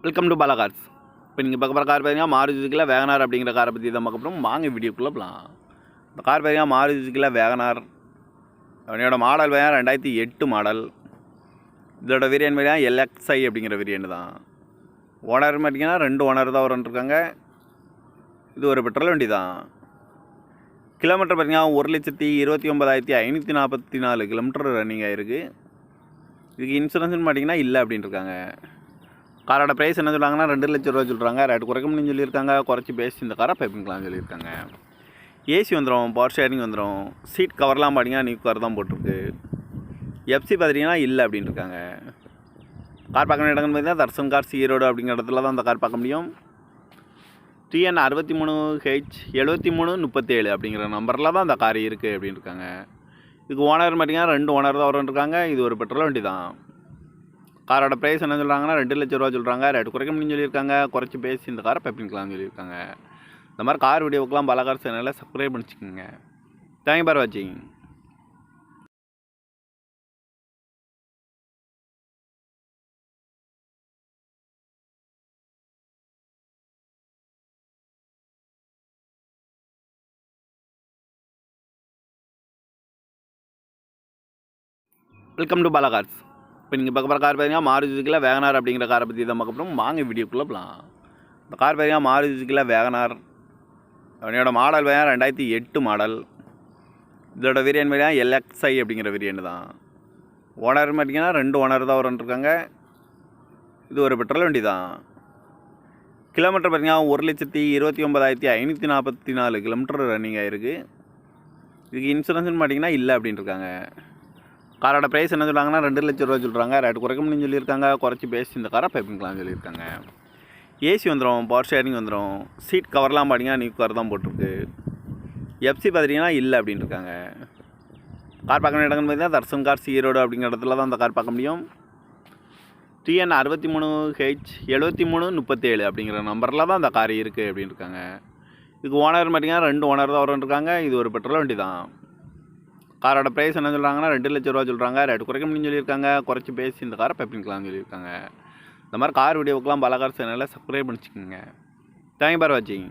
Welcome to Bala cars. இப்போ நீங்கள் பார்க்க போகிற கார் பார்த்தீங்கன்னா மாருதி சுசுக்கியில் வேகனார் அப்படிங்கிற காரை பற்றி தான் பார்க்க போகிறோம். வாங்க வீடியோக்குள்ளே போகலாம். இந்த கார் பார்த்தீங்கன்னா மாருதி சுசுக்கியில் வேகனார். அவனோட மாடல் பார்த்தீங்கன்னா 2008 மாடல். இதோட வேரியன்ட் பார்த்தீங்கன்னா LXi அப்படிங்கிற வேரியன்ட் தான். ஓனர் பார்த்தீங்கன்னா 2 ஓனர் தான் இருக்காங்க. இது ஒரு பெட்ரோல் வண்டி தான். கிலோமீட்டர் பார்த்தீங்கன்னா 1,29,544 கிலோமீட்டர் ரன்னிங் ஆகிருக்கு. இதுக்கு இன்சூரன்ஸ்னு பார்த்தீங்கன்னா இல்லை அப்படின்னு இருக்காங்க. காரோட ப்ரைஸ் என்ன சொல்கிறாங்கன்னா 2 லட்ச ரூபா சொல்கிறாங்க. ரேட்டு குறைக்க முடியும்னு சொல்லியிருக்காங்க. குறைச்சி பேசி இந்த காரை பைப்பிங்களான்னு சொல்லியிருக்காங்க. ஏசி வந்துடும், பவர் ஷேரிங் வந்துடும். சீட் கவர்லாம் பார்த்தீங்கன்னா நியூ கவர் தான் போட்டிருக்கு. எஃப்சி பார்த்துட்டிங்கன்னா இல்லை அப்படின்னு இருக்காங்க. கார் பார்க்க வேண்டிய இடங்கள்னு பார்த்தீங்கன்னா தர்சன் கார்ஸ் ஈரோடு அப்படிங்கிற இடத்துல தான் அந்த கார் பார்க்க முடியும். TN 63H7337 அப்படிங்கிற நம்பரில் தான் அந்த கார் இருக்குது அப்படின்னு இருக்காங்க. இதுக்கு ஓனர் பார்த்தீங்கன்னா 2 ஓனர் தான் இருக்காங்க. இது ஒரு பெட்ரோல் வண்டி தான். காரோட ப்ரைஸ் என்ன சொல்கிறாங்கன்னா 2 லட்ச ரூபா சொல்கிறாங்க. ரேட்டு குறைக்க முடியும்னு சொல்லியிருக்காங்க. குறைச்சி பேசி இந்த காரை பைப்பிங்களான்னு சொல்லியிருக்காங்க. இந்த மாதிரி கார் வீடியோவுக்குலாம் பாலா கார் சேனலில் சப்ஸ்கிரைப் பண்ணிச்சுக்கோங்க. தேங்க்யூ ஃபார் வாட்சிங். Welcome to Bala cars. இப்போ நீங்கள் பார்க்க போகிற கார் பார்த்தீங்கன்னா மாருதி சுசுக்கியில் வேகனார் அப்படிங்கிற காரை பற்றி தான் பார்க்க போகிறோம். வாங்க வீடியோக்குள்ளே போகலாம். இந்த கார் பார்த்தீங்கன்னா மாருதி சுசுக்கியில் வேகனார். அவனோட மாடல் பார்த்தீங்கன்னா 2008 மாடல். இதோட வேரியன்ட் பார்த்தீங்கன்னா LXi அப்படிங்கிற வேரியன்ட் தான். ஓனர் பார்த்தீங்கன்னா 2 ஓனர் தான் இருக்காங்க. இது ஒரு பெட்ரோல் வண்டி தான். கிலோமீட்டர் பார்த்தீங்கன்னா 1,29,544 கிலோமீட்டர் ரன்னிங் ஆகிருக்கு. இதுக்கு இன்சூரன்ஸ்னு பார்த்தீங்கன்னா இல்லை அப்படின்னு இருக்காங்க. காரோட ப்ரைஸ் என்ன சொல்கிறாங்கன்னா 2 லட்ச ரூபா சொல்கிறாங்க. ரேட்டு குறைக்க முடியும்னு சொல்லியிருக்காங்க. குறைச்சி பேசி இந்த காரை பைப்பிங்களான்னு சொல்லியிருக்காங்க. ஏசி வந்துடும், பவர் ஷேரிங் வந்துடும். சீட் கவர்லாம் பார்த்தீங்கன்னா நியூ கவர் தான் போட்டிருக்கு. எஃப்சி பார்த்துட்டிங்கன்னா இல்லை அப்படின்னு இருக்காங்க. கார் பார்க்க வேண்டிய இடங்கள்னு பார்த்தீங்கன்னா தர்சன் கார்ஸ் ஈரோடு அப்படிங்கிற இடத்துல தான் அந்த கார் பார்க்க முடியும். TN 63H7337 அப்படிங்கிற நம்பரில் தான் அந்த கார் இருக்குது அப்படின்னு இருக்காங்க. இதுக்கு ஓனர் பார்த்தீங்கன்னா 2 ஓனர் தான் இருக்காங்க. இது ஒரு பெட்ரோல் வண்டி தான். காரோட ப்ரைஸ் என்ன சொல்கிறாங்கன்னா 2 லட்ச ரூபா சொல்கிறாங்க. ரேட்டு குறைக்க முடியும்னு சொல்லியிருக்காங்க. குறைச்சி பேசி இந்த காரை பைப்பிங்களான்னு சொல்லியிருக்காங்க. இந்த மாதிரி கார் வீடியோவுக்குலாம் பாலா கார் சேனலில் சப்ஸ்கிரைப் பண்ணிச்சுக்கோங்க. தேங்க்யூ ஃபார் வாட்சிங்.